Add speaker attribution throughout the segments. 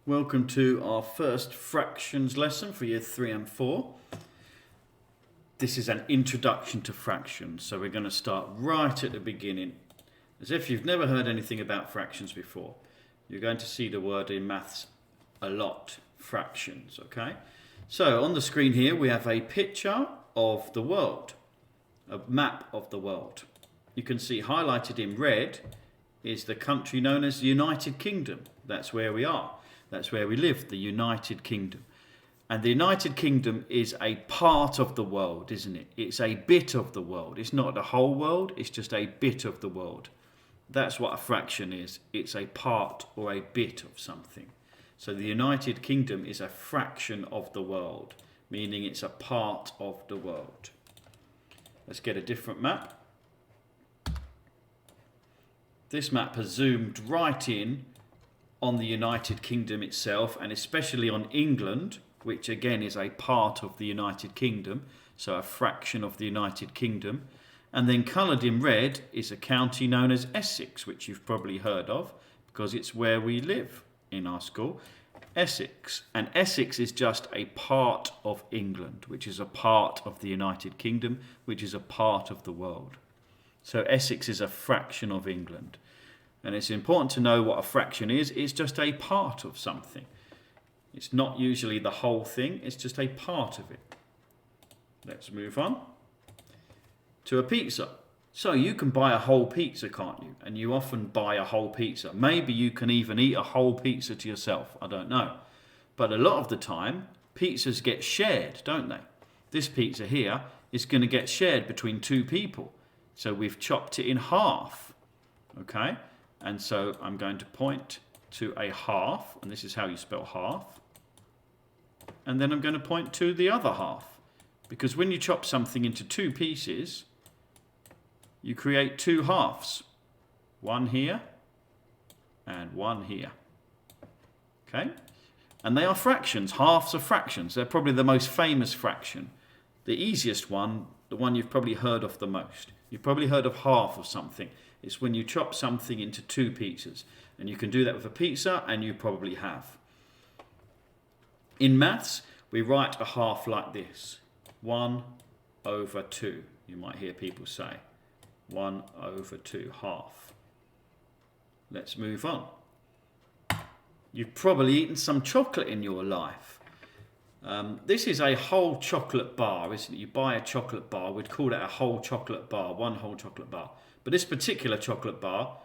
Speaker 1: Welcome to our first fractions lesson for year 3 and 4. This is an introduction to fractions, so we're going to start right at the beginning. As if you've never heard anything about fractions before. You're going to see the word in maths a lot, fractions, okay? So on the screen here we have a picture of the world, a map of the world. You can see highlighted in red is the country known as the United Kingdom. That's where we are. That's where we live, the United Kingdom. And the United Kingdom is a part of the world, isn't it? It's a bit of the world. It's not the whole world, it's just a bit of the world. That's what a fraction is. It's a part or a bit of something. So the United Kingdom is a fraction of the world, meaning it's a part of the world. Let's get a different map. This map has zoomed right in on the United Kingdom itself, and especially on England, which again is a part of the United Kingdom, so a fraction of the United Kingdom. And then coloured in red is a county known as Essex, which you've probably heard of because it's where we live in our school, Essex. And Essex is just a part of England, which is a part of the United Kingdom, which is a part of the world. So Essex is a fraction of England. And it's important to know what a fraction is. It's just a part of something. It's not usually the whole thing. It's just a part of it. Let's move on to a pizza. So you can buy a whole pizza, can't you? And you often buy a whole pizza. Maybe you can even eat a whole pizza to yourself. I don't know. But a lot of the time, pizzas get shared, don't they? This pizza here is going to get shared between two people. So we've chopped it in half. Okay? And so I'm going to point to a half, and this is how you spell half. And then I'm going to point to the other half. Because when you chop something into two pieces, you create two halves. One here and one here. Okay? And they are fractions. Halves are fractions. They're probably the most famous fraction. The easiest one, the one you've probably heard of the most. You've probably heard of half of something. It's when you chop something into two pizzas. And you can do that with a pizza, and you probably have. In maths, we write a half like this. 1/2. You might hear people say 1/2, half. Let's move on. You've probably eaten some chocolate in your life. This is a whole chocolate bar, isn't it? You buy a chocolate bar, we'd call it a whole chocolate bar, one whole chocolate bar. But this particular chocolate bar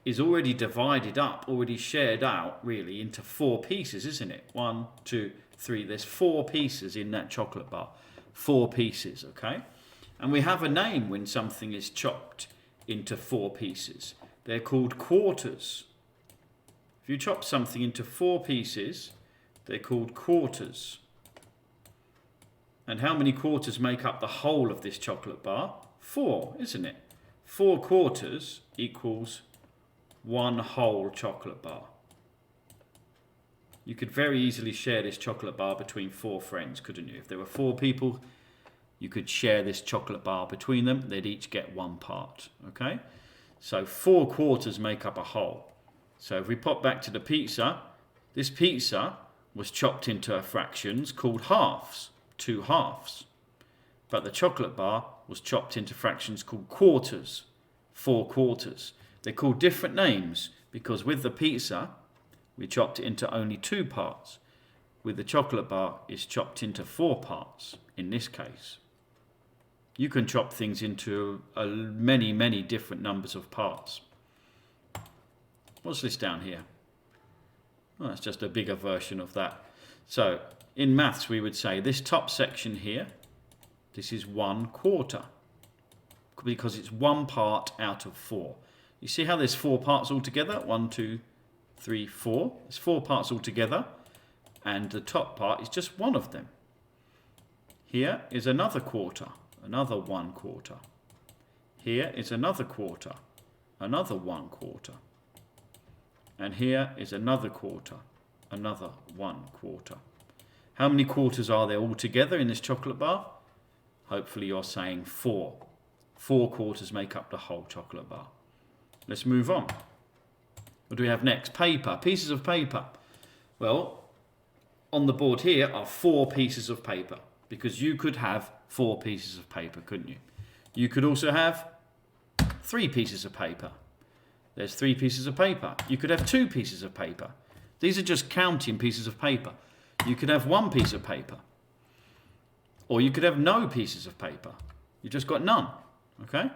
Speaker 1: is already divided up, already shared out, really, into 4 pieces, isn't it? 1, 2, 3. There's 4 pieces in that chocolate bar. 4 pieces, okay? And we have a name when something is chopped into 4 pieces. They're called quarters. If you chop something into 4 pieces, they're called quarters. And how many quarters make up the whole of this chocolate bar? 4, isn't it? 4 quarters equals 1 whole chocolate bar. You could very easily share this chocolate bar between 4 friends, couldn't you? If there were 4 people, you could share this chocolate bar between them. They'd each get 1 part, okay? So 4 quarters make up a whole. So if we pop back to the pizza, this pizza was chopped into fractions called halves, 2 halves. But the chocolate bar was chopped into fractions called quarters, 4 quarters. They're called different names because with the pizza, we chopped it into only 2 parts. With the chocolate bar, it's chopped into 4 parts in this case. You can chop things into many, many different numbers of parts. What's this down here? Well, that's just a bigger version of that. So in maths, we would say this top section here, this is 1/4 because it's 1 part out of 4. You see how there's 4 parts altogether? 1, 2, 3, 4. There's 4 parts altogether, and the top part is just one of them. Here is another quarter, another 1/4. Here is another quarter, another 1/4. And here is another quarter, another 1/4. How many quarters are there altogether in this chocolate bar? Hopefully you're saying 4. 4 quarters make up the whole chocolate bar. Let's move on. What do we have next? Paper, pieces of paper. Well, on the board here are 4 pieces of paper, because you could have 4 pieces of paper, couldn't you? You could also have 3 pieces of paper. There's 3 pieces of paper. You could have 2 pieces of paper. These are just counting pieces of paper. You could have 1 piece of paper. Or you could have no pieces of paper. You've just got none. Okay?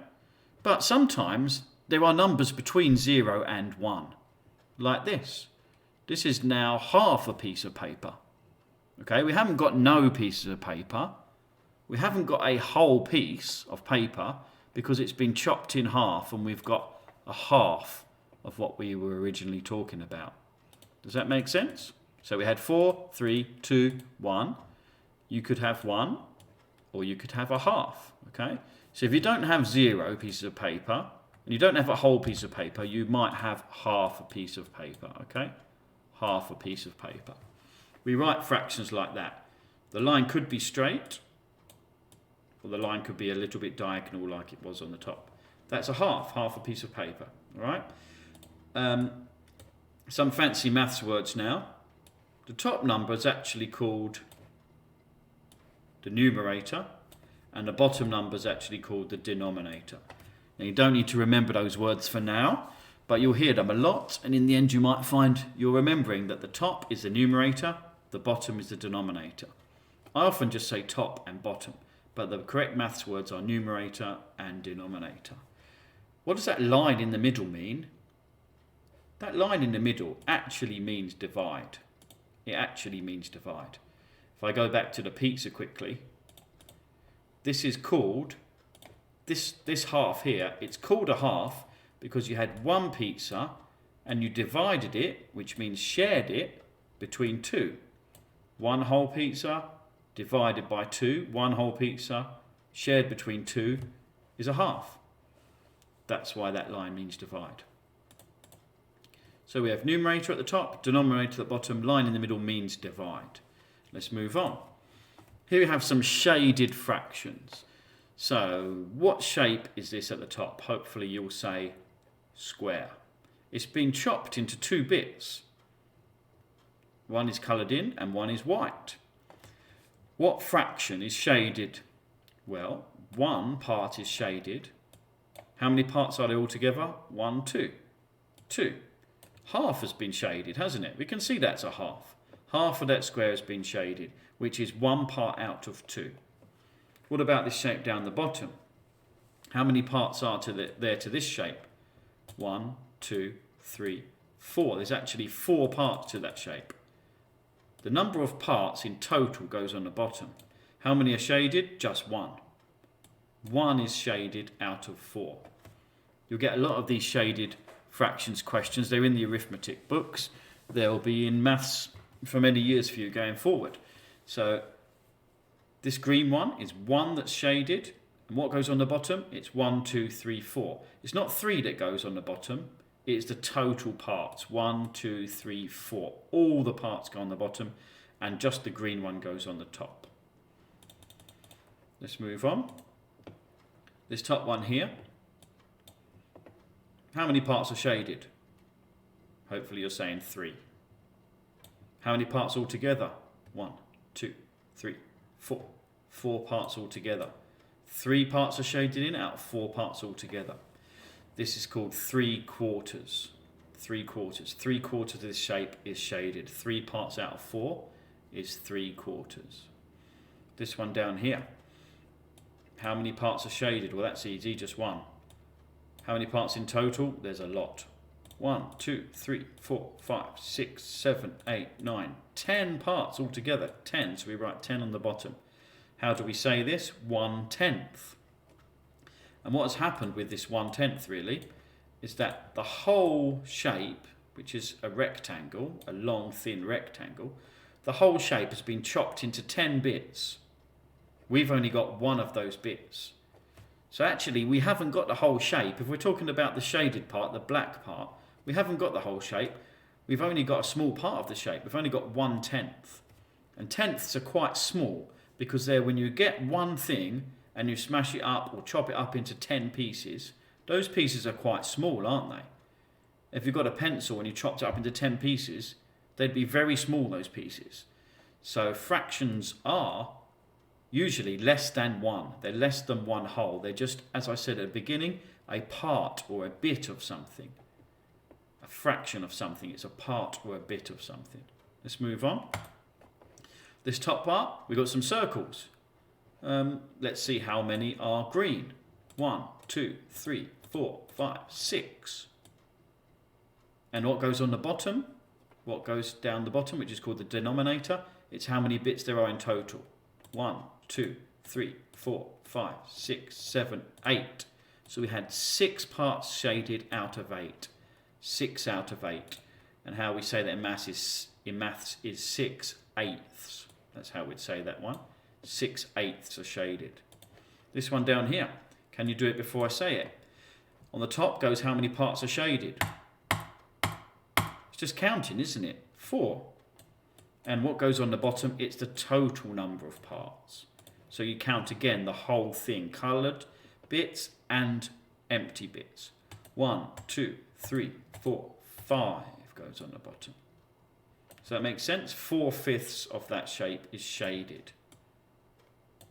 Speaker 1: But sometimes there are numbers between 0 and 1. Like this. This is now half a piece of paper. Okay? We haven't got no pieces of paper. We haven't got a whole piece of paper because it's been chopped in half and we've got a half of what we were originally talking about. Does that make sense? So we had 4, 3, 2, 1. You could have 1 or you could have a half. Okay? So if you don't have 0 pieces of paper and you don't have a whole piece of paper, you might have half a piece of paper. Okay? Half a piece of paper. We write fractions like that. The line could be straight, or the line could be a little bit diagonal like it was on the top. That's a half a piece of paper. All right. Some fancy maths words now. The top number is actually called the numerator, and the bottom number is actually called the denominator. Now you don't need to remember those words for now, but you'll hear them a lot, and in the end you might find you're remembering that the top is the numerator, the bottom is the denominator. I often just say top and bottom, but the correct maths words are numerator and denominator. What does that line in the middle mean? That line in the middle actually means divide. It actually means divide. If I go back to the pizza quickly, this is called, this half here, it's called a half because you had 1 pizza and you divided it, which means shared it, between 2. 1 whole pizza divided by 2, 1 whole pizza shared between 2 is a half. That's why that line means divide. So we have numerator at the top, denominator at the bottom, line in the middle means divide. Let's move on. Here we have some shaded fractions. So what shape is this at the top? Hopefully you'll say square. It's been chopped into 2 bits. One is coloured in and one is white. What fraction is shaded? Well, 1 part is shaded. How many parts are there altogether? 1, 2. 2. Half has been shaded, hasn't it? We can see that's a half. Half of that square has been shaded, which is 1 part out of 2. What about this shape down the bottom? How many parts are there to this shape? 1, 2, 3, 4. There's actually 4 parts to that shape. The number of parts in total goes on the bottom. How many are shaded? Just 1. 1 is shaded out of 4. You'll get a lot of these shaded fractions questions. They're in the arithmetic books. They'll be in maths for many years for you going forward. So this green one is 1 that's shaded. And what goes on the bottom? It's 1, 2, 3, 4. It's not 3 that goes on the bottom. It's the total parts. 1, 2, 3, 4. All the parts go on the bottom and just the green one goes on the top. Let's move on. This top one here. How many parts are shaded? Hopefully you're saying 3. How many parts altogether? 1, 2, 3, 4. 4 parts altogether. 3 parts are shaded in out of 4 parts altogether. This is called 3/4. 3/4. 3/4 of this shape is shaded. 3 parts out of 4 is 3/4. This one down here. How many parts are shaded? Well, that's easy, just 1. How many parts in total? There's a lot. 1, 2, 3, 4, 5, 6, 7, 8, 9, 10 parts altogether. 10, so we write 10 on the bottom. How do we say this? 1/10. And what has happened with this 1/10 really is that the whole shape, which is a rectangle, a long thin rectangle, the whole shape has been chopped into 10 bits. We've only got 1 of those bits. So actually we haven't got the whole shape. If we're talking about the shaded part, the black part, we haven't got the whole shape. We've only got a small part of the shape. We've only got 1/10. And tenths are quite small because they're when you get one thing and you smash it up or chop it up into 10 pieces, those pieces are quite small, aren't they? If you've got a pencil and you chopped it up into 10 pieces, They'd be very small, those pieces. So fractions are usually less than 1. They're less than 1 whole. They're just, as I said at the beginning, a part or a bit of something. A fraction of something. It's a part or a bit of something. Let's move on. This top part, we've got some circles. Let's see how many are green. 1, 2, 3, 4, 5, 6. And what goes on the bottom? What goes down the bottom, which is called the denominator? It's how many bits there are in total. 1, 2, 3, 4, 5, 6, 7, 8. So we had 6 parts shaded out of 8. 6 out of 8. And how we say that in maths is 6/8. That's how we'd say that one. 6/8 are shaded. This one down here, can you do it before I say it? On the top goes how many parts are shaded. It's just counting, isn't it? 4. And what goes on the bottom? It's the total number of parts. So you count again the whole thing, coloured bits and empty bits. 1, 2, 3, 4, 5 goes on the bottom. So that makes sense? 4/5 of that shape is shaded.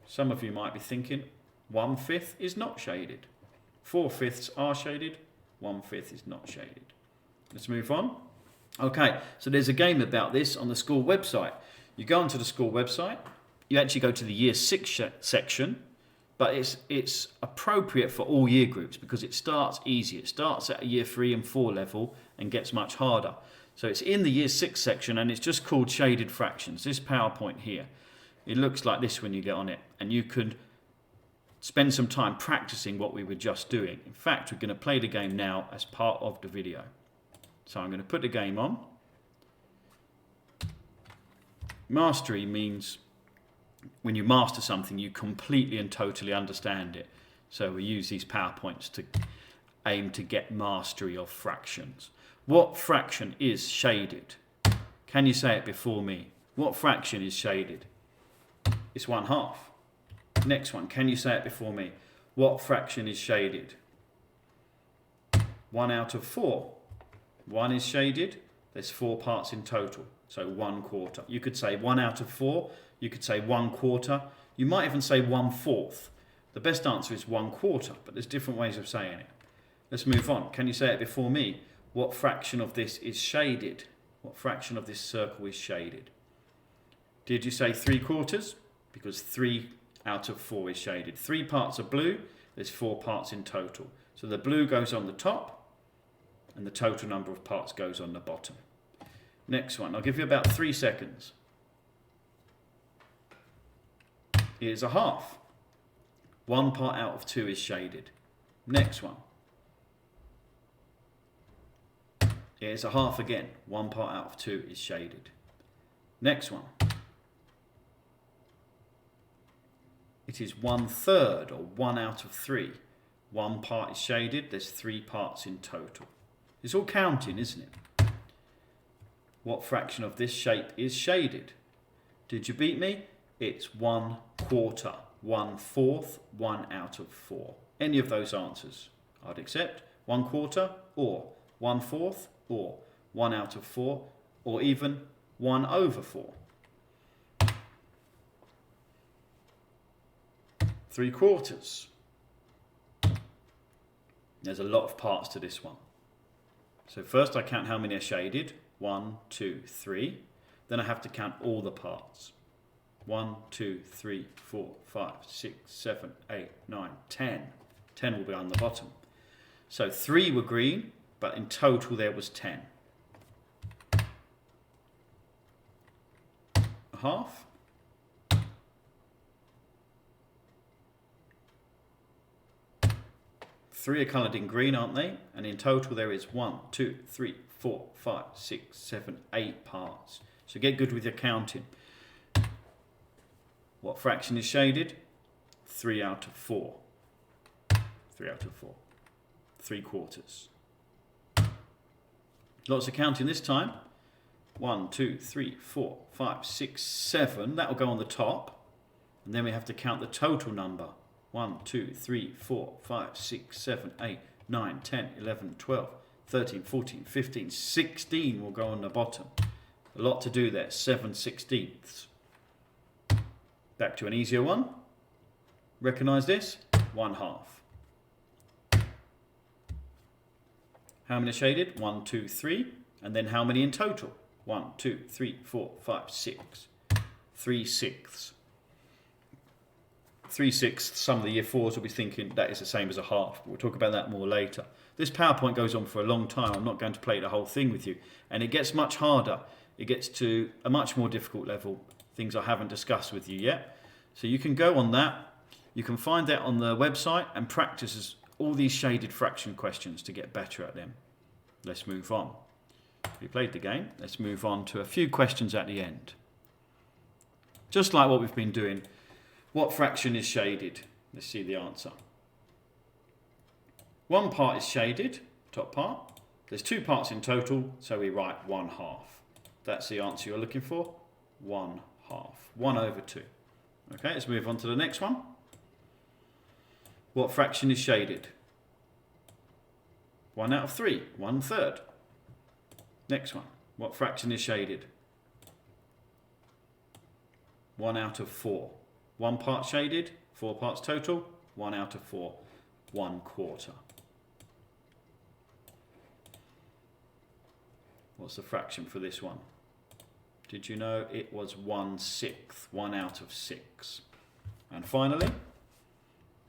Speaker 1: Some of you might be thinking 1/5 is not shaded. 4/5 are shaded, 1/5 is not shaded. Let's move on. Okay, so there's a game about this on the school website. You go onto the school website, you actually go to the year 6 section, but it's appropriate for all year groups because it starts easy. It starts at a year 3 and 4 level and gets much harder. So it's in the year 6 section and it's just called Shaded Fractions. This PowerPoint here, it looks like this when you get on it, and you can spend some time practicing what we were just doing. In fact, we're going to play the game now as part of the video. So I'm going to put the game on. Mastery means when you master something, you completely and totally understand it. So we use these PowerPoints to aim to get mastery of fractions. What fraction is shaded? Can you say it before me? What fraction is shaded? It's 1/2. Next one, can you say it before me? What fraction is shaded? 1 out of 4. 1 is shaded. There's 4 parts in total, so 1/4. You could say 1 out of 4. You could say 1/4. You might even say 1/4. The best answer is 1/4, but there's different ways of saying it. Let's move on. Can you say it before me? What fraction of this is shaded? What fraction of this circle is shaded? Did you say 3/4? Because 3 out of 4 is shaded. 3 parts are blue. There's 4 parts in total. So the blue goes on the top and the total number of parts goes on the bottom. Next one. I'll give you about 3 seconds. Here's a half. 1 part out of 2 is shaded. Next one. Here's a half again. 1 part out of 2 is shaded. Next one. It is 1/3 or 1 out of 3. 1 part is shaded. There's 3 parts in total. It's all counting, isn't it? What fraction of this shape is shaded? Did you beat me? It's 1/4. 1/4, 1 out of 4. Any of those answers I'd accept. 1/4 or 1/4 or 1 out of 4 or even 1/4. 3/4. There's a lot of parts to this one. So first I count how many are shaded. 1, 2, 3. Then I have to count all the parts. 1, 2, 3, 4, 5, 6, 7, 8, 9, 10. 10 will be on the bottom. So 3 were green, but in total there was 10. A half. Three are coloured in green, aren't they? And in total there is 1, 2, 3, 4, 5, 6, 7, 8 parts. So get good with your counting. What fraction is shaded? 3 out of 4. 3 out of 4. 3/4. Lots of counting this time. 1, 2, 3, 4, 5, 6, 7. That will go on the top. And then we have to count the total number. 1, 2, 3, 4, 5, 6, 7, 8, 9, 10, 11, 12, 13, 14, 15, 16 will go on the bottom. A lot to do there. 7/16. Back to an easier one. Recognise this? 1/2. How many are shaded? 1, 2, 3. And then how many in total? 1, 2, 3, 4, 5, 6. 3/6. 3/6. Some of the year 4s will be thinking that is the same as a half. But we'll talk about that more later. This PowerPoint goes on for a long time. I'm not going to play the whole thing with you. And it gets much harder. It gets to a much more difficult level. Things I haven't discussed with you yet. So you can go on that. You can find that on the website and practice all these shaded fraction questions to get better at them. Let's move on. We played the game. Let's move on to a few questions at the end. Just like what we've been doing. What fraction is shaded? Let's see the answer. One part is shaded, top part. There's 2 parts in total, so we write 1/2. That's the answer you're looking for. 1/2. 1/2. Okay, let's move on to the next one. What fraction is shaded? 1/3, 1/3. Next one. What fraction is shaded? 1/4. 1 part shaded, 4 parts total, 1/4, 1/4. What's the fraction for this one? Did you know it was 1/6, 1/6? And finally,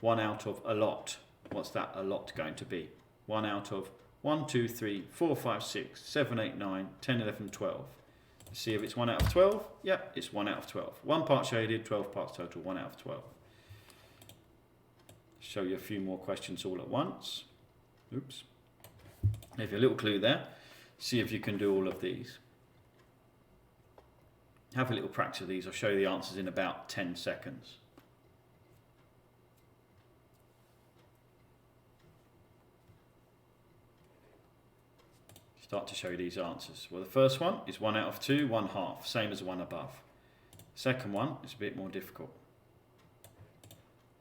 Speaker 1: 1/, a lot. What's that a lot going to be? 1/, 1, 2, 3, 4, 5, 6, 7, 8, 9, 10, 11, 12. Let's see if it's 1/12. Yep, it's 1/12. 1 part shaded, 12 parts total, 1/12. Show you a few more questions all at once. Oops. Give you a little clue there. See if you can do all of these. Have a little practice of these. I'll show you the answers in about 10 seconds. Start to show you these answers. Well, the first one is 1/2, 1/2, same as the one above. Second one is a bit more difficult.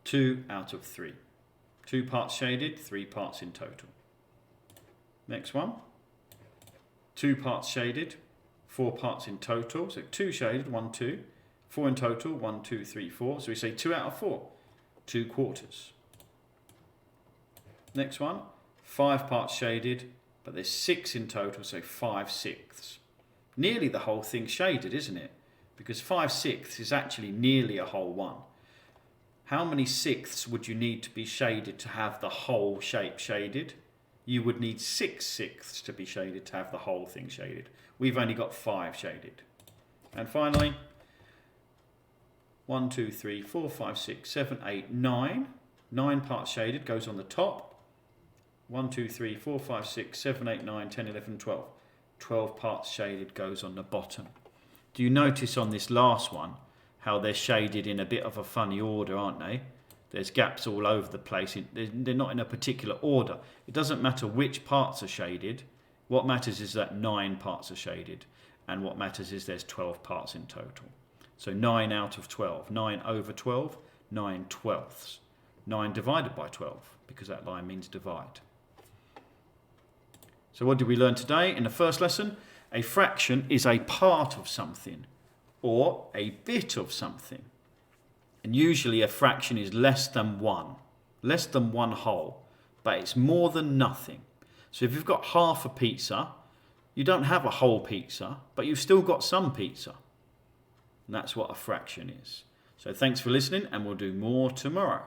Speaker 1: 2/3. 2 parts shaded, 3 parts in total. Next one. 2 parts shaded, 4 parts in total. So 2 shaded, 1, 2. 4 in total, 1, 2, 3, 4. So we say 2/4, 2/4. Next one. 5 parts shaded, but there's 6 in total, so 5/6. Nearly the whole thing shaded, isn't it? Because 5/6 is actually nearly a whole one. How many sixths would you need to be shaded to have the whole shape shaded? You would need 6/6 to be shaded to have the whole thing shaded. We've only got 5 shaded. And finally, 1, 2, 3, 4, 5, 6, 7, 8, 9. 9 parts shaded goes on the top. 1, 2, 3, 4, 5, 6, 7, 8, 9, 10, 11, 12. 12 parts shaded goes on the bottom. Do you notice on this last one how they're shaded in a bit of a funny order, aren't they? There's gaps all over the place. They're not in a particular order. It doesn't matter which parts are shaded. What matters is that 9 parts are shaded. And what matters is there's 12 parts in total. So 9/12. 9/12, 9/12. 9 divided by 12, because that line means divide. So what did we learn today in the first lesson? A fraction is a part of something or a bit of something. And usually a fraction is less than 1 whole, but it's more than nothing. So if you've got half a pizza, you don't have a whole pizza, but you've still got some pizza. And that's what a fraction is. So thanks for listening, and we'll do more tomorrow.